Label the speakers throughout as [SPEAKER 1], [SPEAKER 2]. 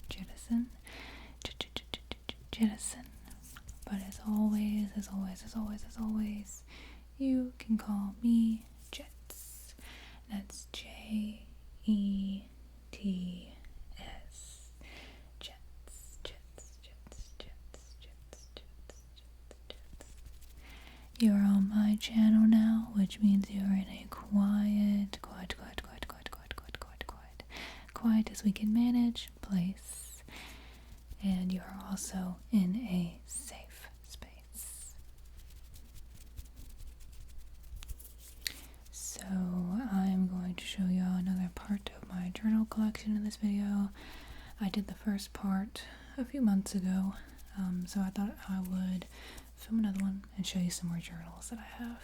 [SPEAKER 1] jettison. But as always, you can call me Jets. That's Jets. You're on my channel now, which means you're in a quiet as we can manage place. And you're also in a safe space. So I'm going to show you another part of my journal collection in this video. I did the first part a few months ago, so I thought I would film another one and show you some more journals that I have.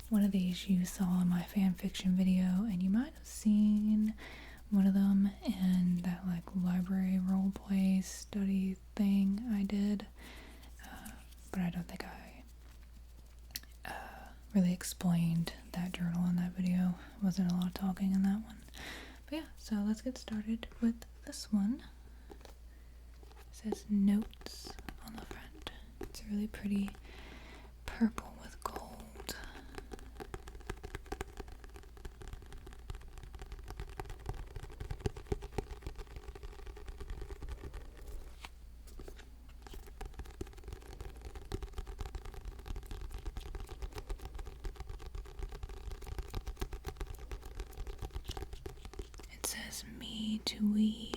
[SPEAKER 1] One of these you saw in my fan fiction video, and you might have seen one of them in that library role play study thing I did, but I don't think I really explained that journal in that video. Wasn't a lot of talking in that one. But yeah, so let's get started with this one. It says notes on the front. It's a really pretty purple with gold. It says me to we.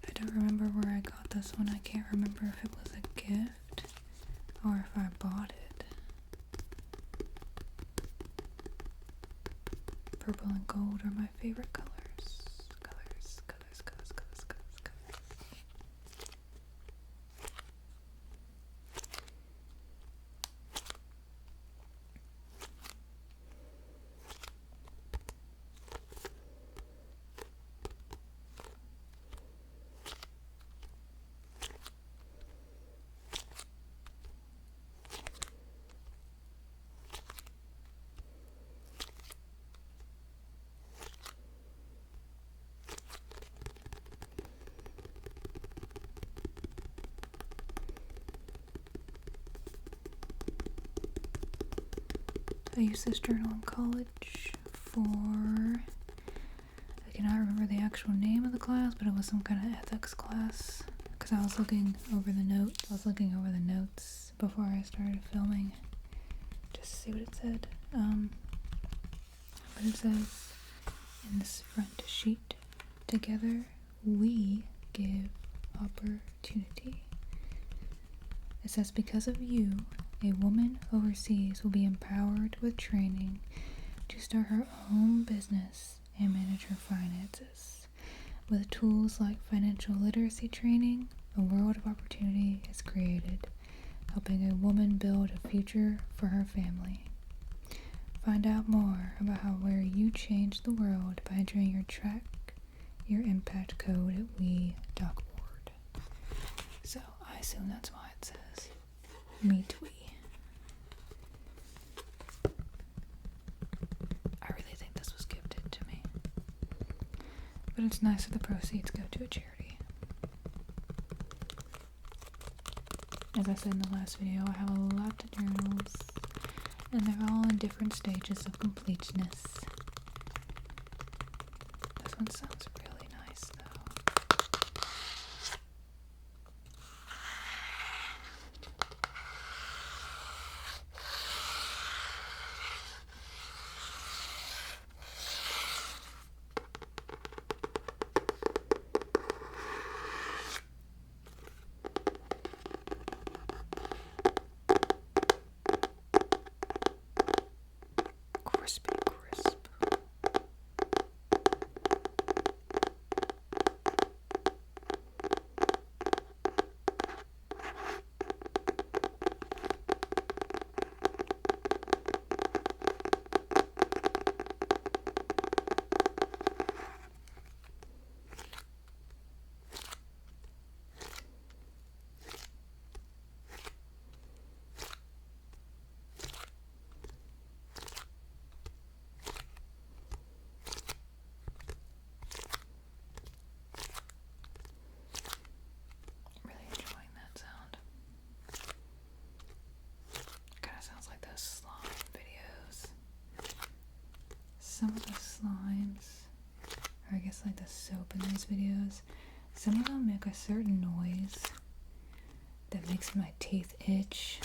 [SPEAKER 1] I don't remember where I got this one. I can't remember if it was a gift or if I bought it. Purple and gold are my favorite colors. I used this journal in college for, I cannot remember the actual name of the class, but it was some kind of ethics class, because I was looking over the notes before I started filming, just to see what it said. But it says in this front sheet, together we give opportunity. It says, because of you, a woman overseas will be empowered with training to start her own business and manage her finances. With tools like financial literacy training, a world of opportunity is created, helping a woman build a future for her family. Find out more about where you change the world by entering your impact code at we.org. So I assume that's why it says me to we. But it's nice that the proceeds go to a charity. As I said in the last video, I have a lot of journals, and they're all in different stages of completeness. This one sounds really nice, though. Crispy crisp. slimes, or I guess like the soap in these videos, some of them make a certain noise that makes my teeth itch.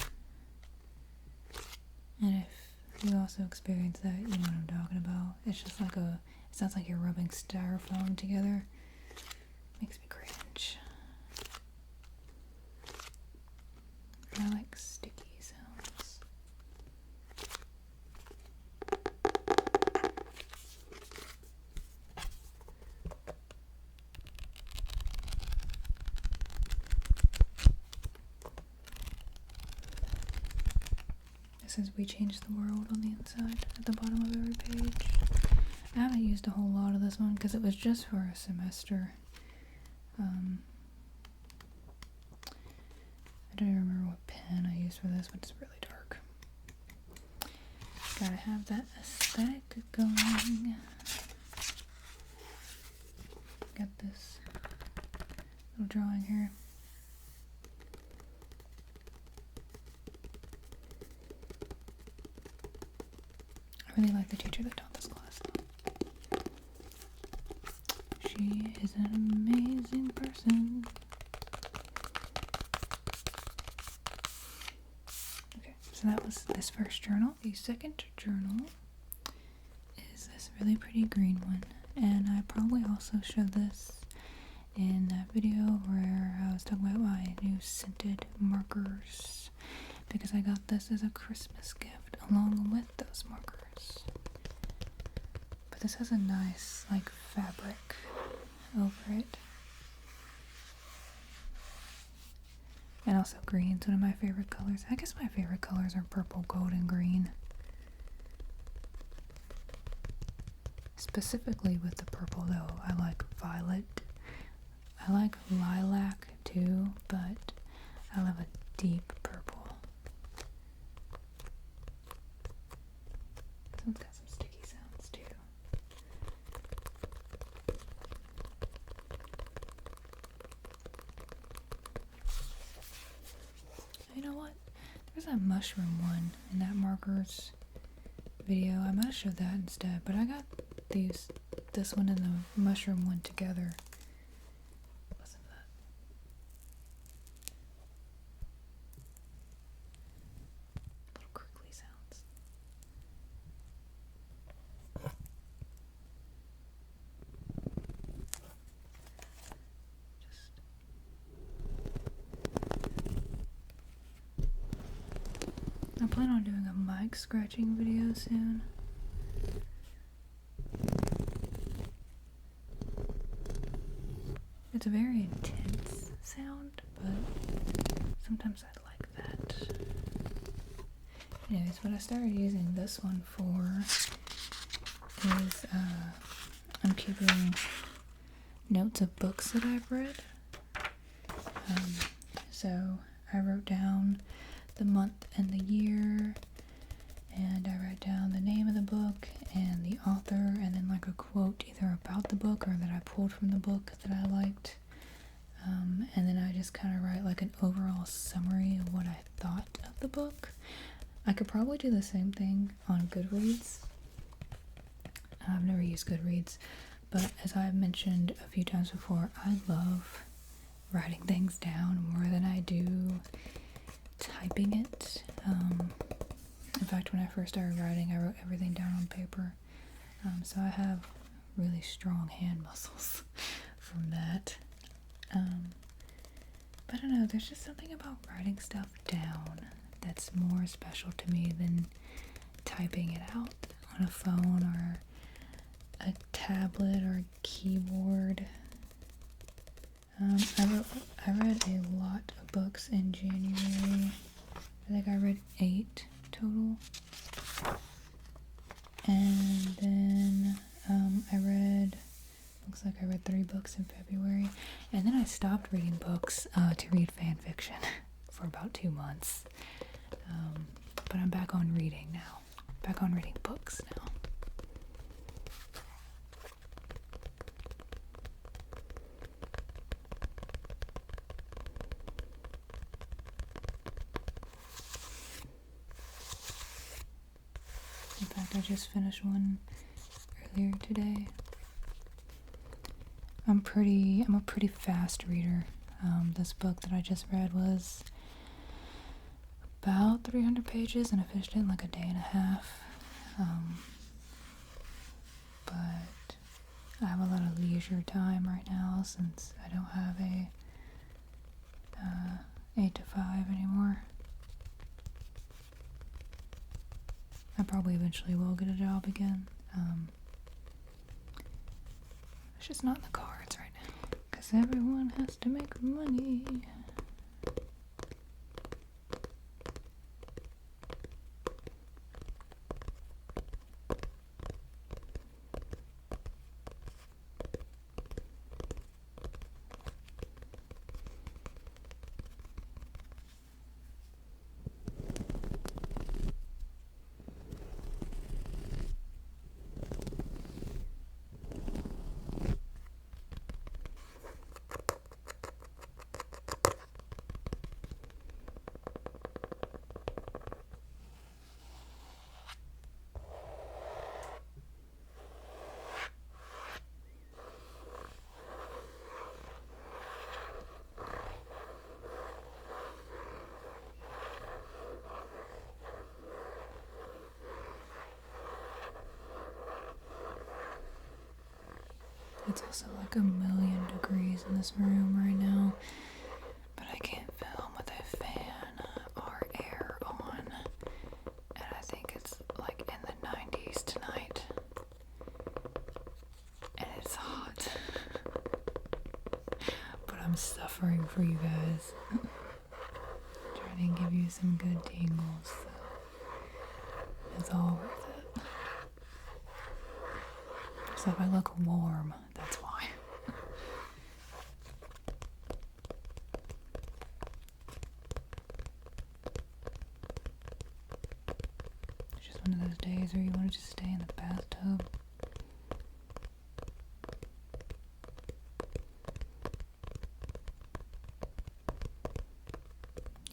[SPEAKER 1] And if you also experience that, you know what I'm talking about. It's just like it sounds like you're rubbing styrofoam together. Makes me cringe. I like sticky sounds. It says we changed the world on the inside at the bottom of every page. I haven't used a whole lot of this one because it was just for a semester. I don't even remember what pen I used for this, but it's really dark. Gotta have that aesthetic going. Got this little drawing here. I really like the teacher that taught this class, though. She is an amazing person. Okay, so that was this first journal. The second journal is this really pretty green one, and I probably also showed this in that video where I was talking about my new scented markers, because I got this as a Christmas gift along with those markers. But this has a nice like fabric over it, and also green's one of my favorite colors. I guess my favorite colors are purple, gold, and green. Specifically with the purple though, I like violet. I like lilac too, but I love a deep purple. This one's got some sticky sounds too. You know what? There's that mushroom one in that markers video. I might have showed that instead, but I got this one and the mushroom one together. Listen to that. Little crinkly sounds. I plan on doing a mic scratching video soon. It's a very intense sound, but sometimes I like that. Anyways, what I started using this one for is I'm keeping notes of books that I've read. So I wrote down the month and the year, and I write down the name of the book and the author, and then like a quote either about the book or that I pulled from the book that I liked. And then I just kind of write like an overall summary of what I thought of the book. I could probably do the same thing on Goodreads. I've never used Goodreads, but as I've mentioned a few times before, I love writing things down more than I do typing it. In fact, when I first started writing, I wrote everything down on paper. So I have really strong hand muscles from that. But I don't know, there's just something about writing stuff down that's more special to me than typing it out on a phone or a tablet or a keyboard. I read a lot of books in January. I think I read 8 total. And then looks like I read 3 books in February. And then I stopped reading books to read fan fiction for about 2 months. But I'm back on reading now. Back on reading books now. In fact, I just finished one clear today. I'm a pretty fast reader. This book that I just read was about 300 pages and I finished it in like a day and a half. But I have a lot of leisure time right now since I don't have a 8 to 5 anymore. I probably eventually will get a job again. It's just not in the cards right now. Because everyone has to make money. It's also like 1,000,000 degrees in this room right now, but I can't film with a fan or air on, and I think it's like in the 90s tonight, and it's hot, but I'm suffering for you guys, trying to give you some good tingles, so it's all worth it. So if I look warm, that's why. It's just one of those days where you want to just stay in the bathtub.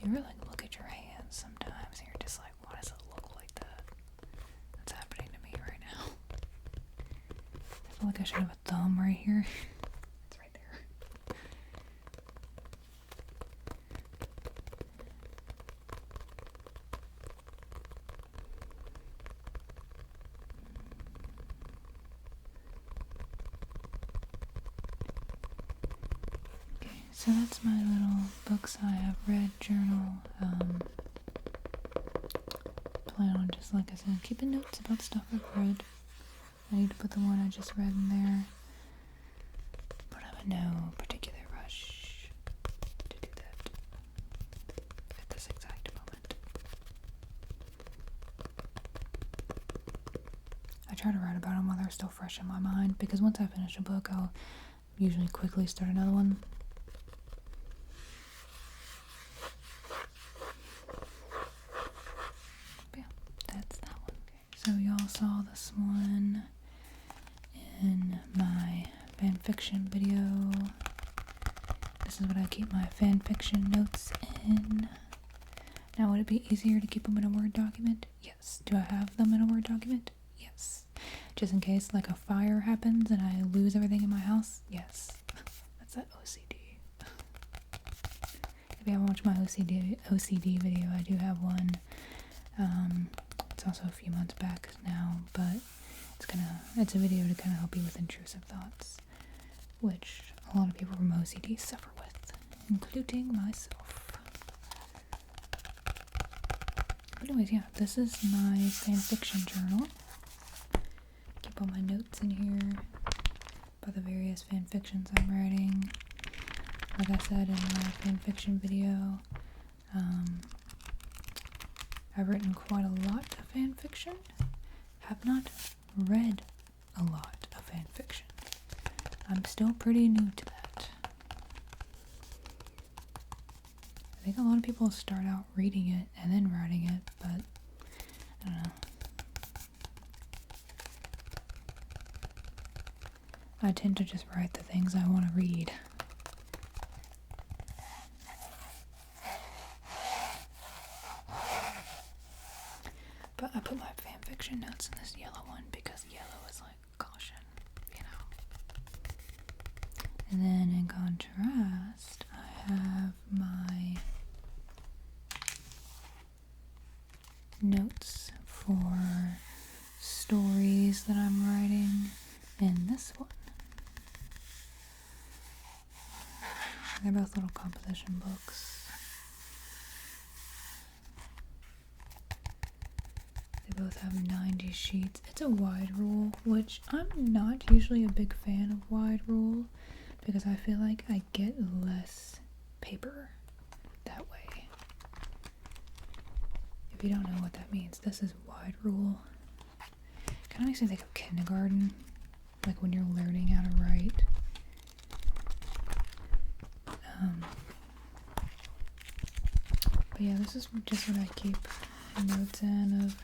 [SPEAKER 1] You really look at your hands sometimes and you're just like, why does it look like that? That's happening to me right now. I feel like I should have a thumb right here. It's right there. Okay, so that's my little books I have read journal. Plan on, just like I said, keeping notes about stuff I've read. I need to put the one I just read in there, but I'm in no particular rush to do that at this exact moment. I try to write about them while they're still fresh in my mind, because once I finish a book, I'll usually quickly start another one. But yeah, that's that one. Okay. So y'all saw this one in my fanfiction video. This is what I keep my fanfiction notes in. Now, would it be easier to keep them in a Word document? Yes. Do I have them in a Word document? Yes. Just in case like a fire happens and I lose everything in my house? Yes. That's that OCD. If you haven't watched my OCD video, I do have one. It's also a few months back now, but it's a video to kind of help you with intrusive thoughts, which a lot of people from OCD suffer with, including myself. But anyways, yeah, this is my fanfiction journal. Keep all my notes in here about the various fanfictions I'm writing. Like I said in my fanfiction video, I've written quite a lot of fanfiction. Have not read a lot of fanfiction. I'm still pretty new to that. I think a lot of people start out reading it and then writing it, but I don't know. I tend to just write the things I want to read. But I put my fanfiction notes in this yellow one because yellow is like, gosh, And then in contrast, I have my notes for stories that I'm writing in this one. They're both little composition books. They both have 90 sheets. It's a wide rule, which I'm not usually a big fan of wide rule because I feel like I get less paper that way. If you don't know what that means, this is wide rule. Kind of makes me think of kindergarten, like when you're learning how to write. But yeah, this is just what I keep notes in of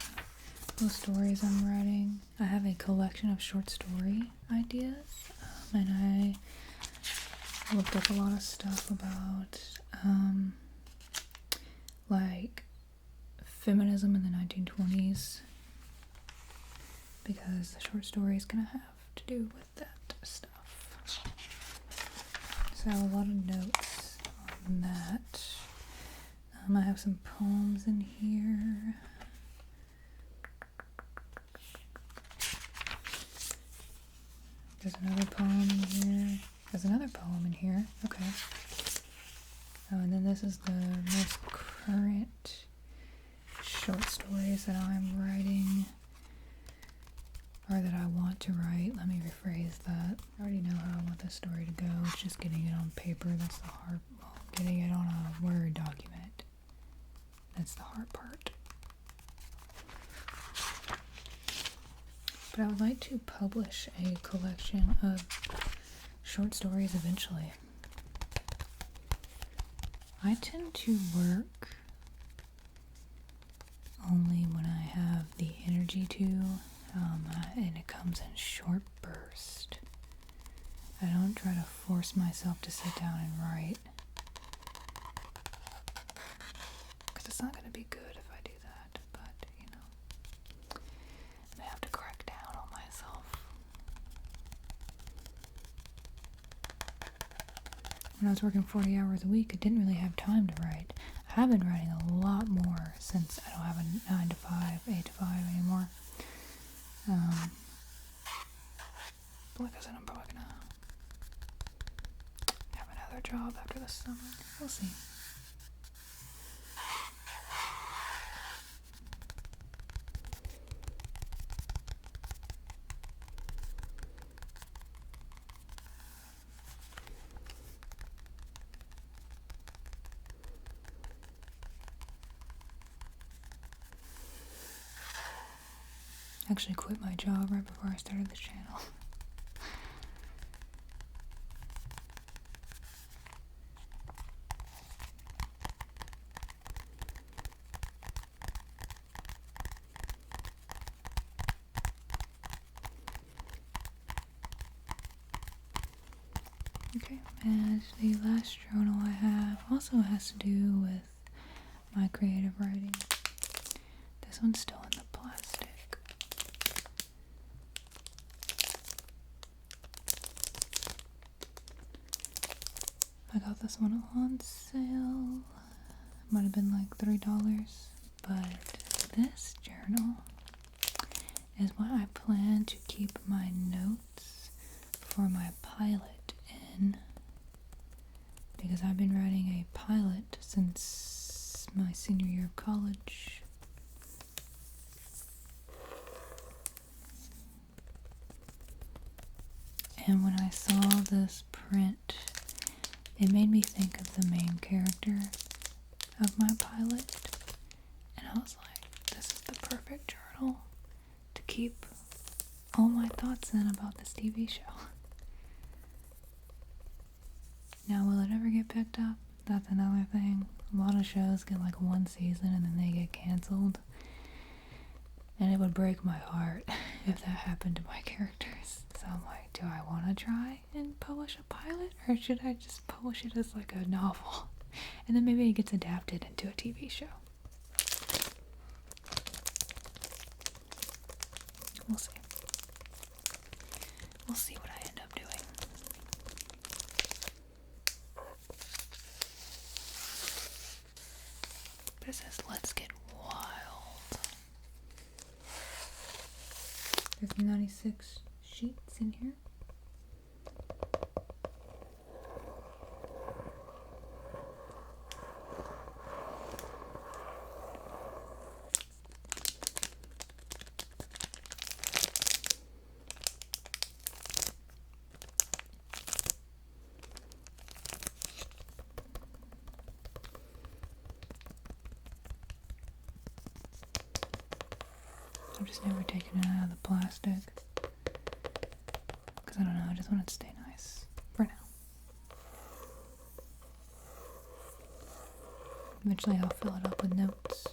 [SPEAKER 1] the stories I'm writing. I have a collection of short story ideas, and I looked up a lot of stuff about like feminism in the 1920s because the short story is gonna have to do with that stuff. So I have a lot of notes on that. I have some poems in here. There's another poem in here. There's another poem in here. Okay. Oh, and then this is the most current short stories that I'm writing, or that I want to write. Let me rephrase that. I already know how I want this story to go. It's just getting it on paper. That's the hard. Well, getting it on a Word document. That's the hard part. But I would like to publish a collection of short stories eventually. I tend to work only when I have the energy to, and it comes in short bursts. I don't try to force myself to sit down and write, because it's not going to be good if I do that, but, you know, I have to crack down on myself. When I was working 40 hours a week, I didn't really have time to write. I have been writing a lot more since I don't have a 9 to 5, 8 to 5 anymore. But like I said, I'm probably gonna have another job after the summer. We'll see. I actually quit my job right before I started this channel. Okay, and the last journal I have also has to do with my creative writing. This one's still in the plastic. I got this one on sale. Might have been like $3, but this journal is what I plan to keep my notes for my pilot in, because I've been writing a pilot since my senior year of college. And when I saw this print, it made me think of the main character of my pilot, and I was like, this is the perfect journal to keep all my thoughts in about this TV show. Now, will it ever get picked up? That's another thing. A lot of shows get like one season and then they get canceled, and it would break my heart if that happened to my characters. So I'm like, do I want to try and publish a pilot, or should I just publish it as like a novel? And then maybe it gets adapted into a TV show. We'll see. We'll see what I end up doing. But it says, let's get wild. There's 96 sheets in here. I've just never taken it out of the plastic. Because I don't know, I just want it to stay nice. For now. Eventually I'll fill it up with notes.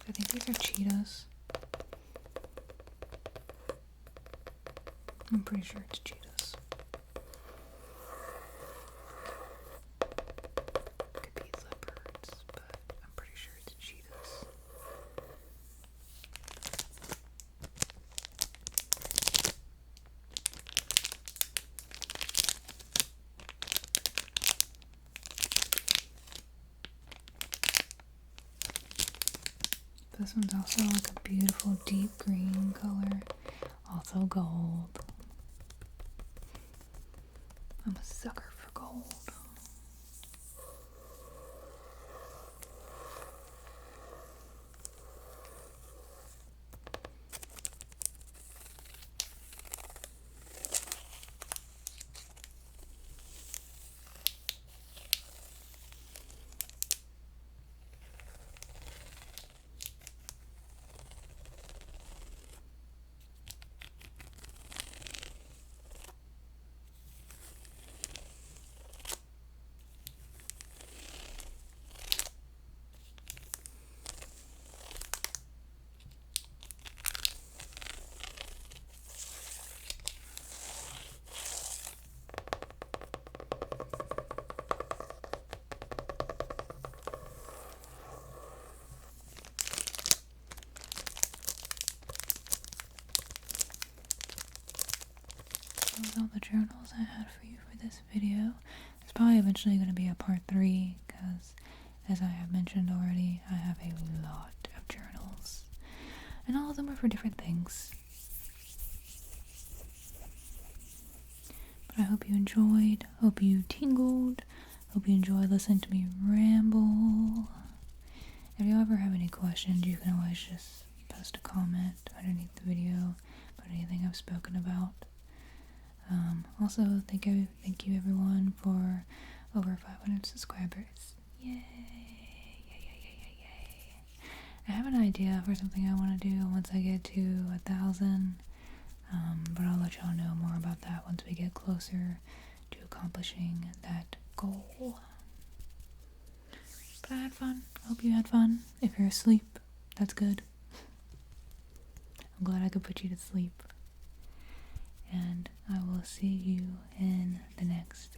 [SPEAKER 1] I think these are Cheetos. I'm pretty sure it's Cheetos. Could be leopards, but I'm pretty sure it's Cheetos. This one's also like a beautiful deep green color, also gold. I'm a sucker for gold. That was all the journals I had for you for this video. There's probably eventually going to be a part 3 because, as I have mentioned already, I have a lot of journals. And all of them are for different things. But I hope you enjoyed, hope you tingled, hope you enjoyed listening to me ramble. If you ever have any questions, you can always just post a comment underneath the video about anything I've spoken about. Also, thank you everyone for over 500 subscribers. Yay! I have an idea for something I want to do once I get to 1,000, but I'll let y'all know more about that once we get closer to accomplishing that goal. But I had fun. I hope you had fun. If you're asleep, that's good. I'm glad I could put you to sleep. And I will see you in the next